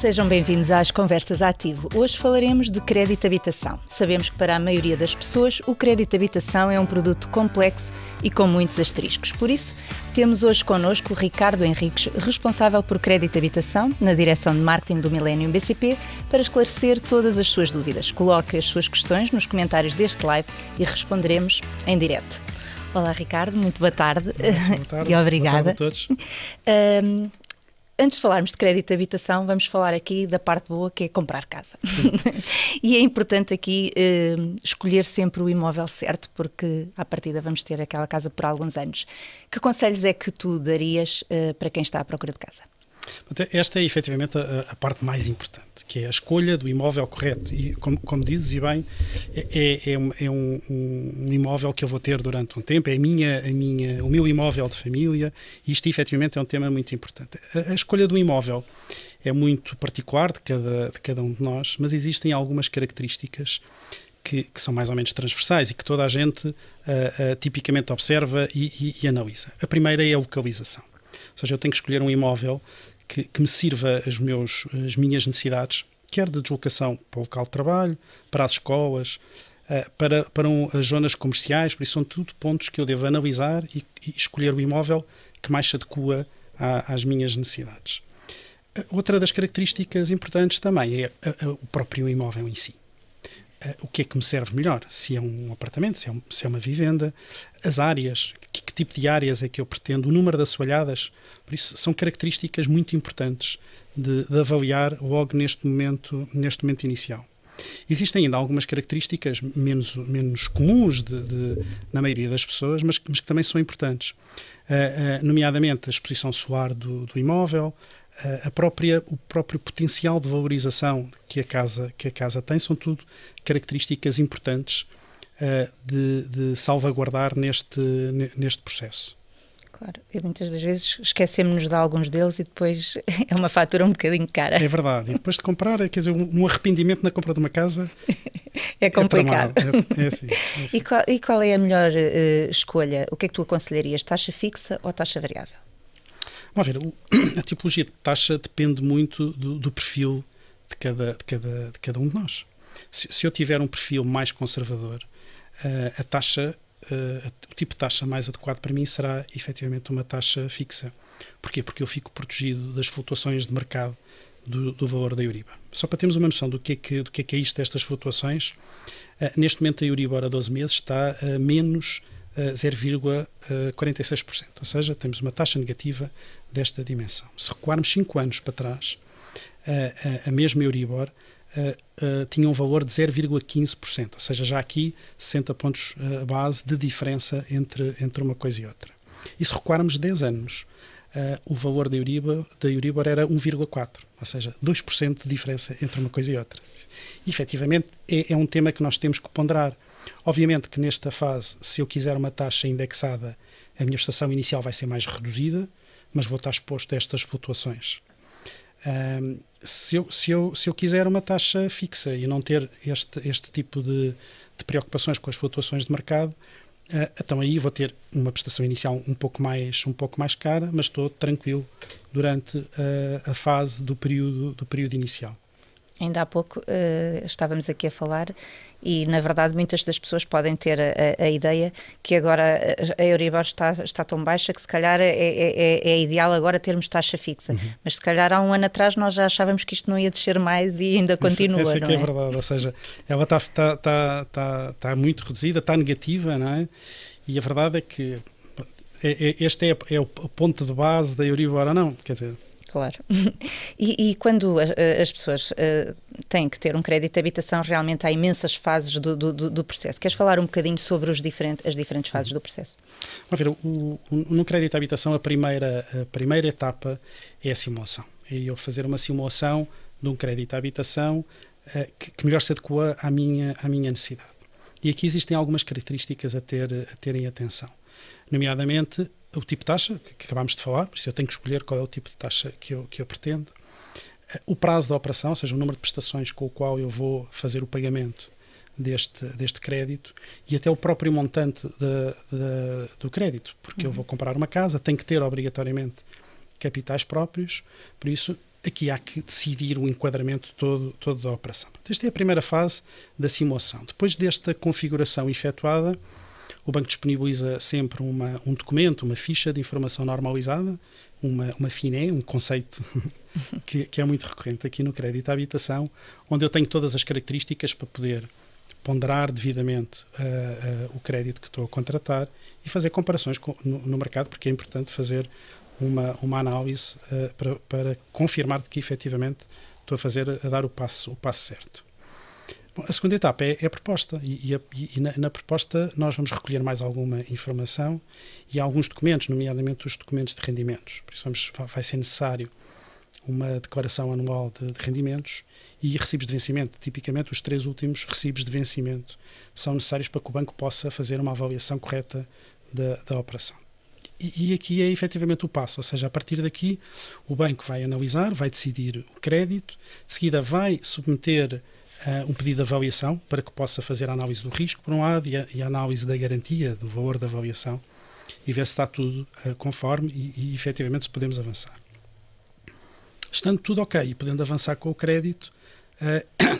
Sejam bem-vindos às Conversas Ativo. Hoje falaremos de crédito habitação. Sabemos que para a maioria das pessoas o crédito habitação é um produto complexo e com muitos asteriscos. Por isso, temos hoje connosco o Ricardo Henriques, responsável por crédito habitação na direção de marketing do Millennium BCP, para esclarecer todas as suas dúvidas. Coloque as suas questões nos comentários deste live e responderemos em direto. Olá Ricardo, muito boa tarde. Boa tarde. E obrigada. Boa tarde a todos. Antes de falarmos de crédito de habitação, vamos falar aqui da parte boa, que é comprar casa. E é importante aqui escolher sempre o imóvel certo, porque à partida vamos ter aquela casa por alguns anos. Que conselhos é que tu darias para quem está à procura de casa? Esta é efetivamente a parte mais importante, que é a escolha do imóvel correto. E como dizes, e bem, é um imóvel que eu vou ter durante um tempo, é o meu imóvel de família, e isto efetivamente é um tema muito importante. A escolha do imóvel é muito particular de cada um de nós, mas existem algumas características que são mais ou menos transversais e que toda a gente tipicamente observa e analisa. A primeira é a localização. Ou seja, eu tenho que escolher um imóvel que me sirva as minhas necessidades, quer de deslocação para o local de trabalho, para as escolas, para as zonas comerciais, por isso são tudo pontos que eu devo analisar e escolher o imóvel que mais se adequa às minhas necessidades. Outra das características importantes também é o próprio imóvel em si. O que é que me serve melhor? Se é um apartamento, se é uma vivenda, as áreas, que tipo de áreas é que eu pretendo, o número de assoalhadas. Por isso, são características muito importantes de avaliar logo neste momento inicial. Existem ainda algumas características menos comuns na maioria das pessoas, mas que também são importantes. Nomeadamente a exposição solar do imóvel, o próprio potencial de valorização que a casa tem, são tudo características importantes de salvaguardar neste processo. Claro, e muitas das vezes esquecemos-nos de alguns deles e depois é uma fatura um bocadinho cara. É verdade, e depois de comprar, quer dizer, um arrependimento na compra de uma casa é complicado. É assim. E qual é a melhor escolha? O que é que tu aconselharias, taxa fixa ou taxa variável? Vamos ver, a tipologia de taxa depende muito do perfil de cada um de nós. Se eu tiver um perfil mais conservador, a taxa, o tipo de taxa mais adequado para mim será efetivamente uma taxa fixa. Porquê? Porque eu fico protegido das flutuações de mercado do valor da Euribor. Só para termos uma noção do que é isto, destas flutuações, neste momento a Euribor a 12 meses está a menos 0,46%, ou seja, temos uma taxa negativa desta dimensão. Se recuarmos 5 anos para trás, a mesma Euribor tinha um valor de 0,15%, ou seja, já aqui 60 pontos base de diferença entre uma coisa e outra. E se recuarmos 10 anos, o valor da Euribor era 1,4%, ou seja, 2% de diferença entre uma coisa e outra. E, efetivamente, é um tema que nós temos que ponderar. Obviamente que nesta fase, se eu quiser uma taxa indexada, a minha prestação inicial vai ser mais reduzida, mas vou estar exposto a estas flutuações. Se eu quiser uma taxa fixa e não ter este tipo de preocupações com as flutuações de mercado, então aí vou ter uma prestação inicial um pouco mais cara, mas estou tranquilo durante a fase do período inicial. Ainda há pouco estávamos aqui a falar e, na verdade, muitas das pessoas podem ter a ideia que agora a Euribor está tão baixa que se calhar é ideal agora termos taxa fixa. Uhum. Mas se calhar há um ano atrás nós já achávamos que isto não ia descer mais e ainda continua, essa não é? É verdade, ou seja, ela está muito reduzida, está negativa, não é? E a verdade é que este é o ponto de base da Euribor ou não, quer dizer... Claro. E quando as pessoas têm que ter um crédito de habitação, realmente há imensas fases do processo. Queres falar um bocadinho sobre as diferentes fases do processo? Vamos ver, no crédito de habitação a primeira etapa é a simulação. É eu fazer uma simulação de um crédito de habitação que melhor se adequa à minha necessidade. E aqui existem algumas características a terem atenção. Nomeadamente, o tipo de taxa, que acabámos de falar, por isso eu tenho que escolher qual é o tipo de taxa que eu pretendo. O prazo da operação, ou seja, o número de prestações com o qual eu vou fazer o pagamento deste crédito e até o próprio montante do crédito, porque eu vou comprar uma casa, tenho que ter obrigatoriamente capitais próprios, por isso aqui há que decidir o enquadramento todo da operação. Esta é a primeira fase da simulação. Depois desta configuração efetuada, o banco disponibiliza sempre um documento, uma ficha de informação normalizada, uma FINE, um conceito que é muito recorrente aqui no crédito à habitação, onde eu tenho todas as características para poder ponderar devidamente o crédito que estou a contratar e fazer comparações no mercado, porque é importante fazer uma análise para confirmar que efetivamente estou a dar o passo certo. Bom, a segunda etapa é a proposta e na proposta nós vamos recolher mais alguma informação e alguns documentos, nomeadamente os documentos de rendimentos. Por isso vai ser necessário uma declaração anual de rendimentos e recibos de vencimento. Tipicamente, os 3 últimos recibos de vencimento são necessários para que o banco possa fazer uma avaliação correta da operação. E aqui é efetivamente o passo, ou seja, a partir daqui o banco vai analisar, vai decidir o crédito, de seguida vai submeter um pedido de avaliação para que possa fazer a análise do risco, por um lado, e a análise da garantia, do valor da avaliação, e ver se está tudo conforme e efetivamente se podemos avançar. Estando tudo ok e podendo avançar com o crédito,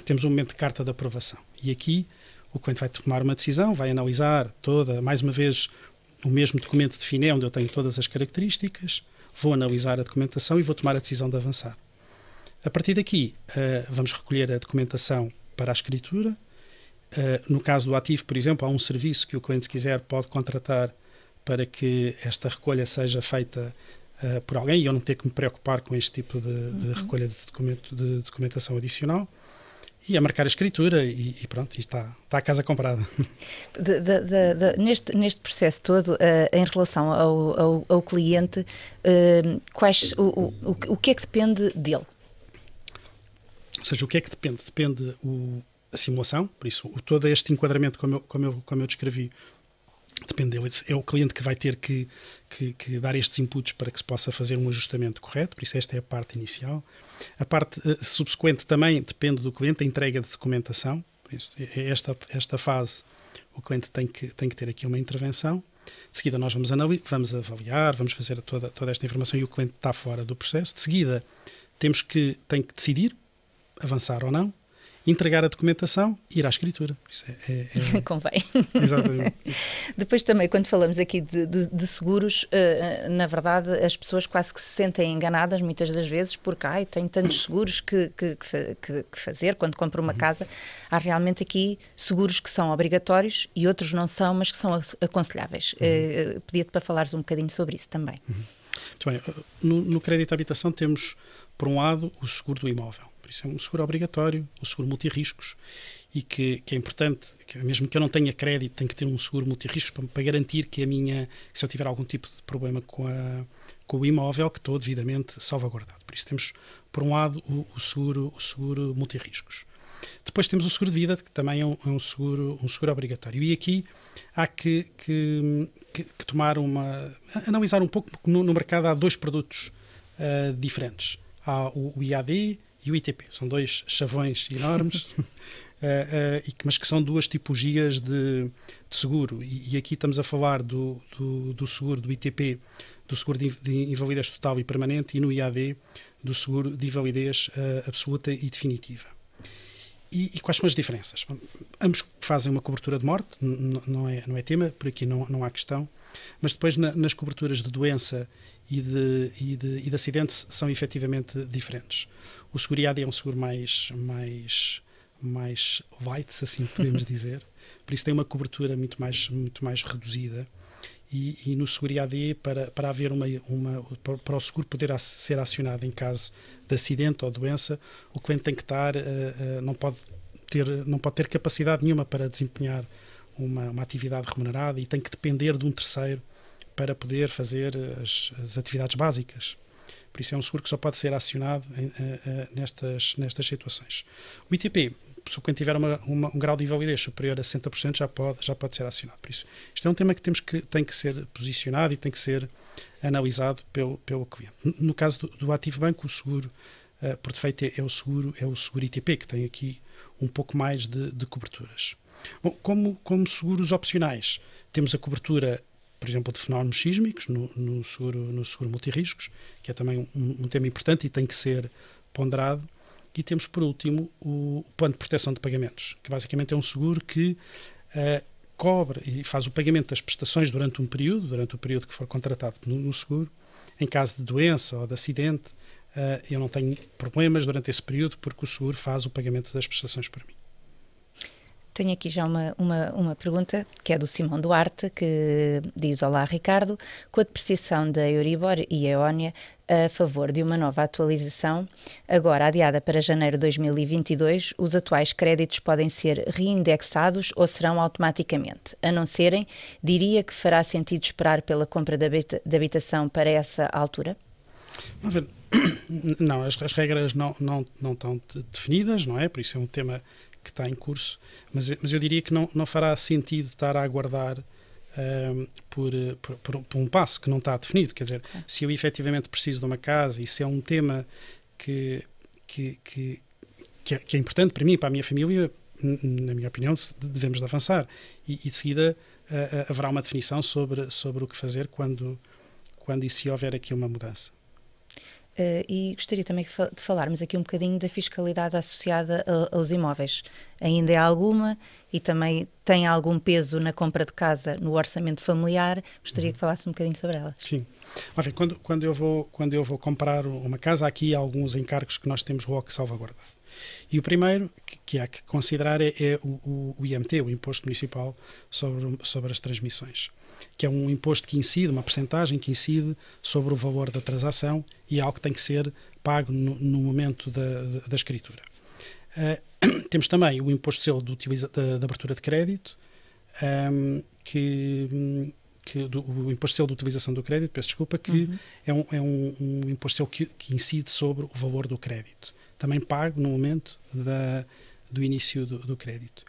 temos um momento de carta de aprovação. E aqui o cliente vai tomar uma decisão, vai analisar mais uma vez, o mesmo documento de FINE, onde eu tenho todas as características, vou analisar a documentação e vou tomar a decisão de avançar. A partir daqui, vamos recolher a documentação para a escritura. No caso do ativo, por exemplo, há um serviço que o cliente, se quiser, pode contratar para que esta recolha seja feita por alguém e eu não ter que me preocupar com este tipo de recolha de documentação adicional. E a marcar a escritura e pronto, está a casa comprada. Neste processo todo, em relação ao cliente, o que é que depende dele? Ou seja, o que é que depende? Depende a simulação, por isso todo este enquadramento, como eu descrevi, depende dele. É o cliente que vai ter que dar estes inputs para que se possa fazer um ajustamento correto, por isso esta é a parte inicial. A parte subsequente também depende do cliente, a entrega de documentação. Por isso, esta fase o cliente tem que ter aqui uma intervenção. De seguida nós vamos avaliar, vamos fazer toda esta informação e o cliente está fora do processo. De seguida tem que decidir avançar ou não, entregar a documentação e ir à escritura. Isso Convém. Exatamente. Depois também, quando falamos aqui de seguros, na verdade as pessoas quase que se sentem enganadas muitas das vezes porque tenho tantos seguros que fazer quando compro uma casa. Há realmente aqui seguros que são obrigatórios e outros não são, mas que são aconselháveis. Pedia-te para falares um bocadinho sobre isso também. Muito bem. No crédito à habitação temos, por um lado, o seguro do imóvel. Por isso é um seguro obrigatório, o seguro multirriscos, e que é importante, mesmo que eu não tenha crédito, tem que ter um seguro multirriscos para garantir que se eu tiver algum tipo de problema com o imóvel, que estou devidamente salvaguardado. Por isso temos, por um lado, o seguro multirriscos. Depois temos o seguro de vida, que também é um seguro obrigatório. E aqui há que analisar um pouco, porque no mercado há 2 produtos diferentes. Há o IAD e o ITP. São 2 chavões enormes, mas que são 2 tipologias de seguro. E aqui estamos a falar do seguro do ITP, do seguro de invalidez total e permanente, e no IAD, do seguro de invalidez absoluta e definitiva. E quais são as diferenças? Ambos fazem uma cobertura de morte, não é tema, por aqui não há questão, mas depois nas coberturas de doença e de acidentes são efetivamente diferentes. O seguro IAD é um seguro mais light, se assim podemos dizer, por isso tem uma cobertura muito mais reduzida. E no seguro IAD, para haver para o seguro poder ser acionado em caso de acidente ou doença, o cliente tem que estar, não pode ter capacidade nenhuma para desempenhar uma atividade remunerada e tem que depender de um terceiro para poder fazer as atividades básicas. Por isso é um seguro que só pode ser acionado nestas situações. O ITP, se o cliente tiver um grau de invalidez superior a 60%, já pode ser acionado. Por isso, isto é um tema que tem que ser posicionado e tem que ser analisado pelo cliente. No caso do Ativo Banco, o seguro, por defeito, é o seguro ITP, que tem aqui um pouco mais de coberturas. Bom, como seguros opcionais, temos a cobertura, por exemplo, de fenómenos sísmicos no seguro multirriscos, que é também um tema importante e tem que ser ponderado. E temos, por último, o plano de proteção de pagamentos, que basicamente é um seguro que cobre e faz o pagamento das prestações durante o período que for contratado no seguro. Em caso de doença ou de acidente, eu não tenho problemas durante esse período, porque o seguro faz o pagamento das prestações por mim. Tenho aqui já uma pergunta, que é do Simão Duarte, que diz: olá Ricardo, com a depreciação da Euribor e Eónia a favor de uma nova atualização, agora adiada para janeiro de 2022, os atuais créditos podem ser reindexados ou serão automaticamente? A não serem, diria que fará sentido esperar pela compra de habitação para essa altura? Não, as regras não estão definidas, não é? Por isso é um tema que está em curso, mas eu diria que não fará sentido estar a aguardar por um passo que não está definido. Quer dizer, se eu efetivamente preciso de uma casa e se é um tema que é importante para mim e para a minha família, na minha opinião, devemos de avançar. E de seguida haverá uma definição sobre o que fazer quando e se houver aqui uma mudança. E gostaria também de falarmos aqui um bocadinho da fiscalidade associada aos imóveis. Ainda há alguma e também tem algum peso na compra de casa no orçamento familiar? Gostaria que falasse um bocadinho sobre ela. Sim. Quando eu vou comprar uma casa, há aqui alguns encargos que nós temos logo que salvaguardar. E o primeiro que há que considerar é o IMT, o Imposto Municipal sobre as Transmissões, que é um imposto que incide, uma percentagem que incide sobre o valor da transação e é algo que tem que ser pago no momento da escritura. Temos também o Imposto de Selo da abertura de crédito, o Imposto de Selo de utilização do crédito, peço desculpa, que é um Imposto de Selo que incide sobre o valor do crédito, também pago no momento do início do crédito.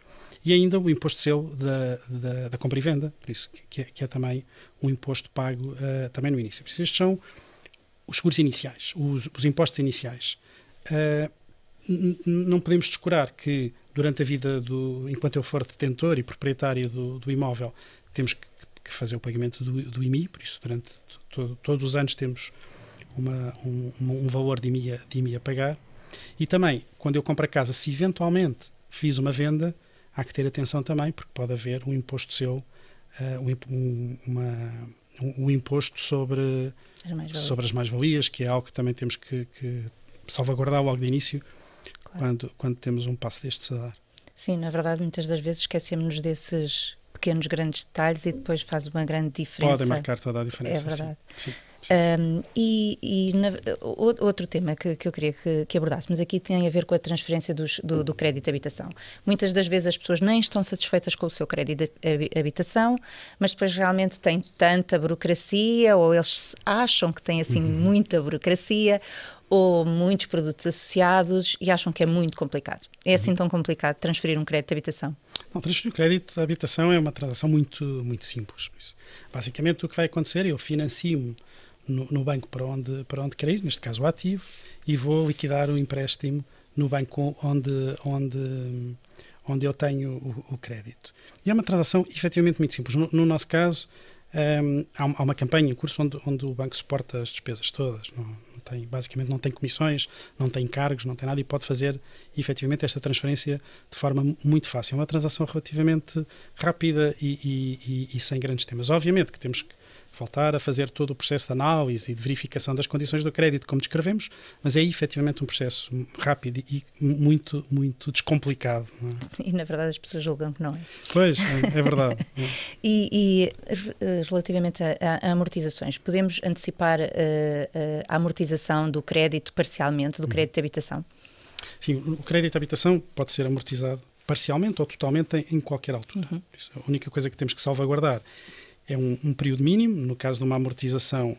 E ainda o imposto de selo da compra e venda, por isso que é também um imposto pago também no início. Estes são os seguros iniciais, os impostos iniciais. Não podemos descurar que durante a vida, enquanto eu for detentor e proprietário do imóvel, temos que fazer o pagamento do IMI, por isso durante todos os anos temos um valor de IMI a pagar. E também, quando eu compro a casa, se eventualmente fiz uma venda, há que ter atenção também, porque pode haver um imposto seu, um imposto sobre as mais-valias, que é algo que também temos que salvaguardar logo de início, claro, quando temos um passo destes a dar. Sim, na verdade, muitas das vezes esquecemos desses pequenos, grandes detalhes e depois faz uma grande diferença. Podem marcar toda a diferença. É verdade. Sim. Outro tema que eu queria que abordássemos aqui tem a ver com a transferência do crédito de habitação. Muitas das vezes as pessoas nem estão satisfeitas com o seu crédito de habitação, mas depois realmente têm tanta burocracia, ou eles acham que têm assim muita burocracia, ou muitos produtos associados e acham que é muito complicado. É assim tão complicado transferir um crédito de habitação? Não, transferir o crédito de habitação é uma transação muito, muito simples. Basicamente o que vai acontecer é eu financio-me no banco para onde quero ir, neste caso o ativo, e vou liquidar o empréstimo no banco onde eu tenho o crédito. E é uma transação efetivamente muito simples. No nosso caso, há uma campanha em curso onde o banco suporta as despesas todas. Basicamente não tem comissões, não tem encargos, não tem nada, e pode fazer efetivamente esta transferência de forma muito fácil. É uma transação relativamente rápida e sem grandes temas. Obviamente que temos que voltar a fazer todo o processo de análise e de verificação das condições do crédito, como descrevemos, mas é efetivamente um processo rápido e muito, muito descomplicado. Não é? E na verdade as pessoas julgam que não é. Pois, é verdade. E relativamente a amortizações, podemos antecipar a amortização do crédito parcialmente, do crédito de habitação? Sim, o crédito de habitação pode ser amortizado parcialmente ou totalmente em qualquer altura. A única coisa que temos que salvaguardar é um período mínimo. No caso de uma amortização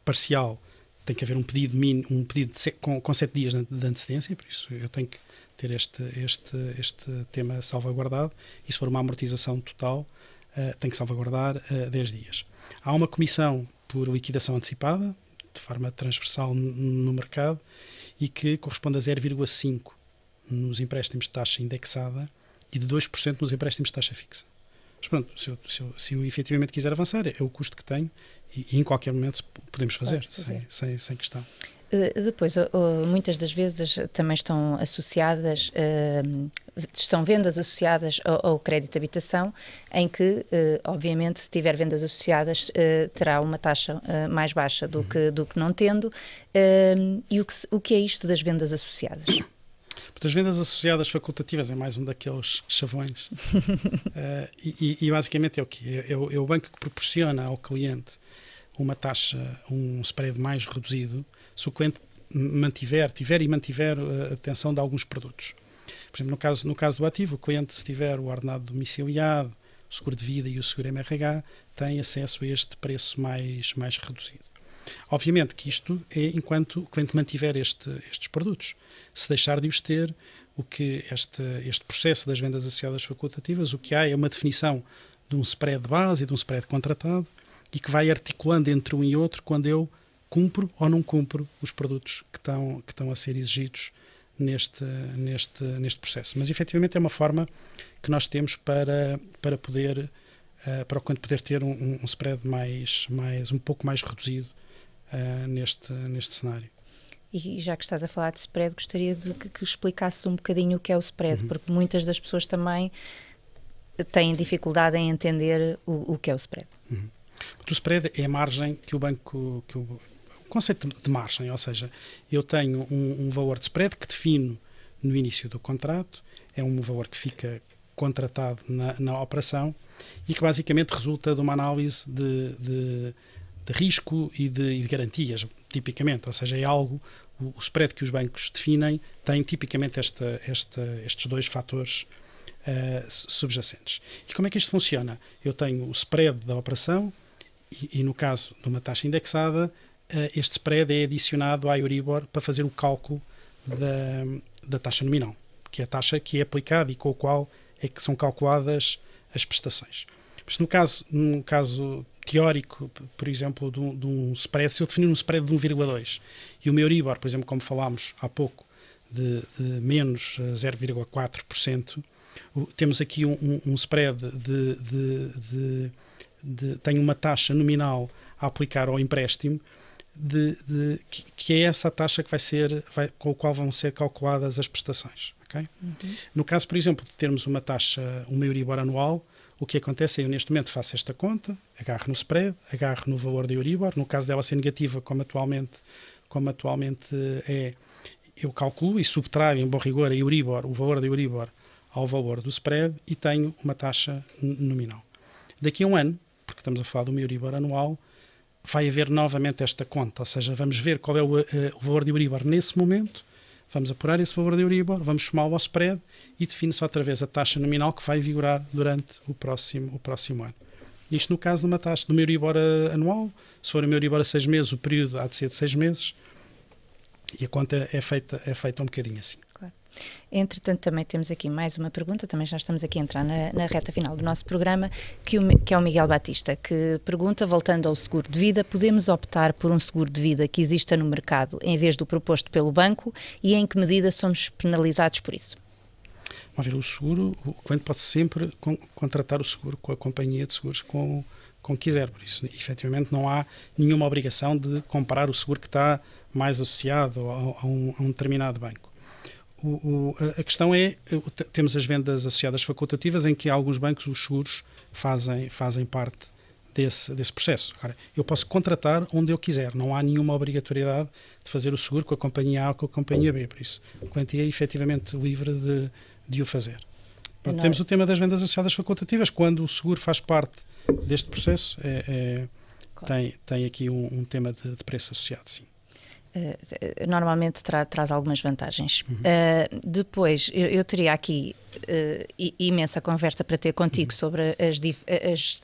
parcial, tem que haver um pedido com 7 dias de antecedência, por isso eu tenho que ter este tema salvaguardado, e se for uma amortização total, tem que salvaguardar 10 dias. Há uma comissão por liquidação antecipada, de forma transversal no mercado, e que corresponde a 0,5% nos empréstimos de taxa indexada e de 2% nos empréstimos de taxa fixa. Mas pronto, se eu efetivamente quiser avançar, é o custo que tenho, e em qualquer momento podemos fazer. Sem questão. Depois, muitas das vezes também estão associadas, estão vendas associadas ao crédito de habitação, em que, obviamente, se tiver vendas associadas, terá uma taxa mais baixa do que não tendo. E o que é isto das vendas associadas? As vendas associadas facultativas é mais um daqueles chavões. E basicamente é o quê? É o banco que proporciona ao cliente uma taxa, um spread mais reduzido, se o cliente tiver e mantiver a atenção de alguns produtos. Por exemplo, no caso do ativo, o cliente, se tiver o ordenado domiciliado, o seguro de vida e o seguro MRH, tem acesso a este preço mais reduzido. Obviamente que isto é enquanto o cliente mantiver estes produtos. Se deixar de os ter, o que este processo das vendas associadas facultativas, o que há é uma definição de um spread base e de um spread contratado e que vai articulando entre um e outro quando eu cumpro ou não cumpro os produtos que estão a ser exigidos neste processo. Mas efetivamente é uma forma que nós temos para o cliente poder ter um spread um pouco mais reduzido neste cenário. E já que estás a falar de spread, gostaria de que explicasse um bocadinho o que é o spread, porque muitas das pessoas também têm dificuldade em entender o que é o spread. O spread é a margem que o banco... o conceito de margem, ou seja, eu tenho um valor de spread que defino no início do contrato, é um valor que fica contratado na operação e que basicamente resulta de uma análise de risco e de garantias, tipicamente, ou seja, é algo, o spread que os bancos definem tem tipicamente estes dois fatores subjacentes. E como é que isto funciona? Eu tenho o spread da operação e no caso de uma taxa indexada, este spread é adicionado à Euribor para fazer o cálculo da taxa nominal, que é a taxa que é aplicada e com a qual é que são calculadas as prestações. Mas no caso teórico, por exemplo, de um spread, se eu definir um spread de 1,2 e o meu Euribor, por exemplo, como falámos há pouco, de menos 0,4%, temos aqui um spread tem uma taxa nominal a aplicar ao empréstimo que é essa taxa que com a qual vão ser calculadas as prestações. Okay? No caso, por exemplo, de termos uma taxa, uma Euribor anual, o que acontece é eu neste momento faço esta conta, agarro no spread, agarro no valor da Euribor, no caso dela ser negativa, como atualmente é, eu calculo e subtraio em bom rigor a Euribor, o valor da Euribor ao valor do spread e tenho uma taxa nominal. Daqui a um ano, porque estamos a falar de uma Euribor anual, vai haver novamente esta conta, ou seja, vamos ver qual é o valor de Euribor nesse momento, vamos apurar esse valor de Euribor, vamos somá-lo ao spread e define-se outra vez a taxa nominal que vai vigorar durante o próximo ano. Isto no caso de uma taxa de uma Euribor anual, se for uma Euribor a 6 meses, o período há de ser de 6 meses e a conta é feita um bocadinho assim. Claro. Entretanto, também temos aqui mais uma pergunta, também já estamos aqui a entrar na reta final do nosso programa, que é o Miguel Batista, que pergunta, voltando ao seguro de vida, podemos optar por um seguro de vida que exista no mercado em vez do proposto pelo banco e em que medida somos penalizados por isso? Vamos ver, o seguro, o cliente pode sempre contratar o seguro com a companhia de seguros com quiser, por isso efetivamente não há nenhuma obrigação de comprar o seguro que está mais associado a um determinado banco. A questão é, temos as vendas associadas facultativas em que alguns bancos, os seguros, fazem parte desse processo. Agora, eu posso contratar onde eu quiser, não há nenhuma obrigatoriedade de fazer o seguro com a companhia A ou com a companhia B, por isso o cliente é efetivamente livre de o fazer. Pronto, temos o tema das vendas associadas facultativas, quando o seguro faz parte deste processo, claro. tem aqui um tema de preço associado, sim. Normalmente traz algumas vantagens. Depois, eu teria aqui imensa conversa para ter contigo sobre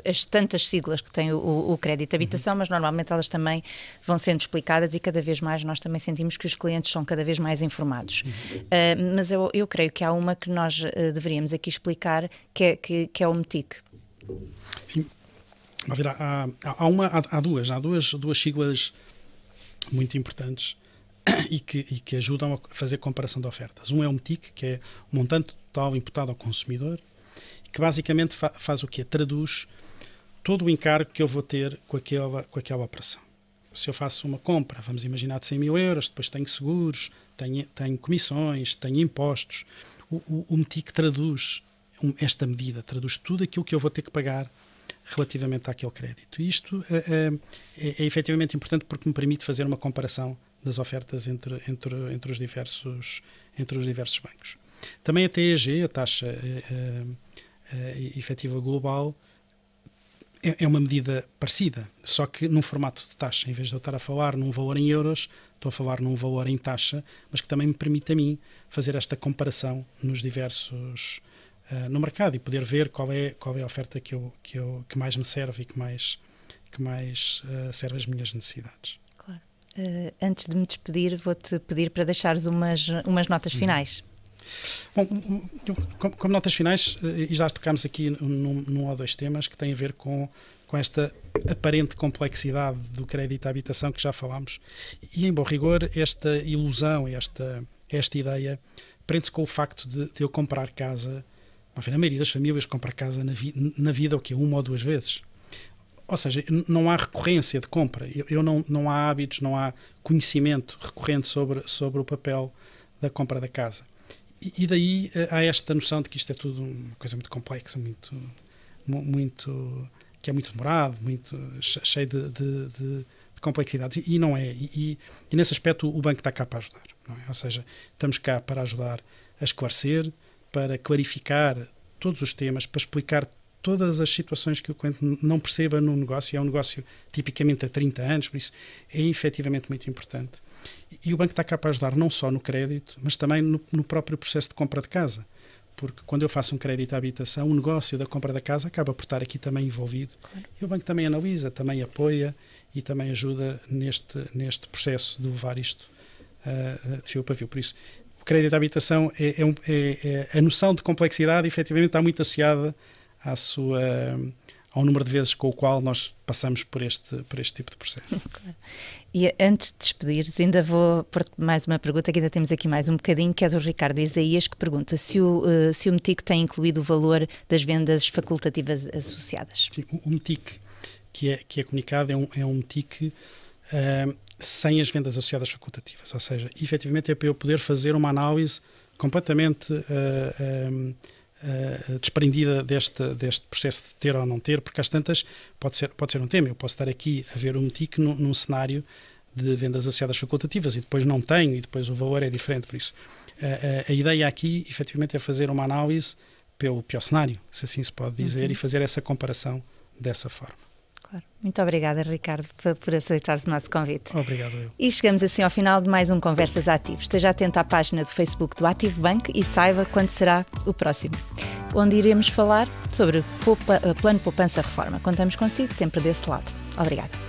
as tantas siglas que tem o crédito de habitação, mas normalmente elas também vão sendo explicadas e cada vez mais nós também sentimos que os clientes são cada vez mais informados. Mas eu creio que há uma que nós deveríamos aqui explicar, que é o METIC. Sim. Há duas siglas muito importantes e que ajudam a fazer comparação de ofertas. Um é o METIC, que é o montante total imputado ao consumidor, que basicamente faz o quê? Traduz todo o encargo que eu vou ter com aquela operação. se eu faço uma compra, vamos imaginar de 100 mil euros, depois tenho seguros, tenho comissões, tenho impostos, o MTIC traduz esta medida, traduz tudo aquilo que eu vou ter que pagar relativamente àquele crédito. E isto é efetivamente importante porque me permite fazer uma comparação das ofertas entre os diversos bancos. Também a TEG, a taxa efetiva global, é uma medida parecida, só que num formato de taxa. Em vez de eu estar a falar num valor em euros, estou a falar num valor em taxa, mas que também me permite a mim fazer esta comparação nos diversos no mercado e poder ver qual é a oferta que mais me serve e que mais serve as minhas necessidades. Claro. Antes de me despedir, vou-te pedir para deixares umas notas finais. Bom, como notas finais, e já tocámos aqui num ou dois temas que têm a ver com esta aparente complexidade do crédito à habitação que já falámos. E, em bom rigor, esta ilusão, esta ideia, prende-se com o facto de eu comprar casa. Enfim, na maioria das famílias compra casa na vida o quê? 1 ou 2 vezes. Ou seja, não há recorrência de compra. Não há hábitos, não há conhecimento recorrente sobre o papel da compra da casa. E daí há esta noção de que isto é tudo uma coisa muito complexa, que é muito demorado, muito cheio de complexidades. E não é. E nesse aspecto o banco está cá para ajudar. Não é? Ou seja, estamos cá para ajudar a esclarecer, para clarificar todos os temas, para explicar todas as situações que o cliente não perceba no negócio. É um negócio tipicamente há 30 anos, por isso é efetivamente muito importante. E o banco está cá para ajudar não só no crédito, mas também no próprio processo de compra de casa. Porque quando eu faço um crédito à habitação, o negócio da compra da casa acaba por estar aqui também envolvido. Claro. E o banco também analisa, também apoia e também ajuda neste processo de levar isto de fio para fio. Por isso, o crédito à habitação a noção de complexidade efetivamente está muito associada ao número de vezes com o qual nós passamos por este tipo de processo. Claro. E antes de despedires, ainda vou pôr mais uma pergunta, que ainda temos aqui mais um bocadinho, que é do Ricardo Isaías, que pergunta se o MTIC tem incluído o valor das vendas facultativas associadas. Sim, o MTIC que é comunicado é um MTIC sem as vendas associadas facultativas, ou seja, efetivamente é para eu poder fazer uma análise completamente desprendida deste processo de ter ou não ter, porque às tantas pode ser um tema. Eu posso estar aqui a ver um MTIC num cenário de vendas associadas facultativas e depois não tenho e depois o valor é diferente. Por isso, a ideia aqui, efetivamente, é fazer uma análise pelo pior cenário, se assim se pode dizer, e fazer essa comparação dessa forma. Claro. Muito obrigada, Ricardo, por aceitar o nosso convite. Obrigado eu. E chegamos assim ao final de mais um Conversas Ativo. Esteja atento à página do Facebook do Ativo Bank e saiba quando será o próximo, onde iremos falar sobre Plano Poupança Reforma. Contamos consigo sempre desse lado. Obrigada.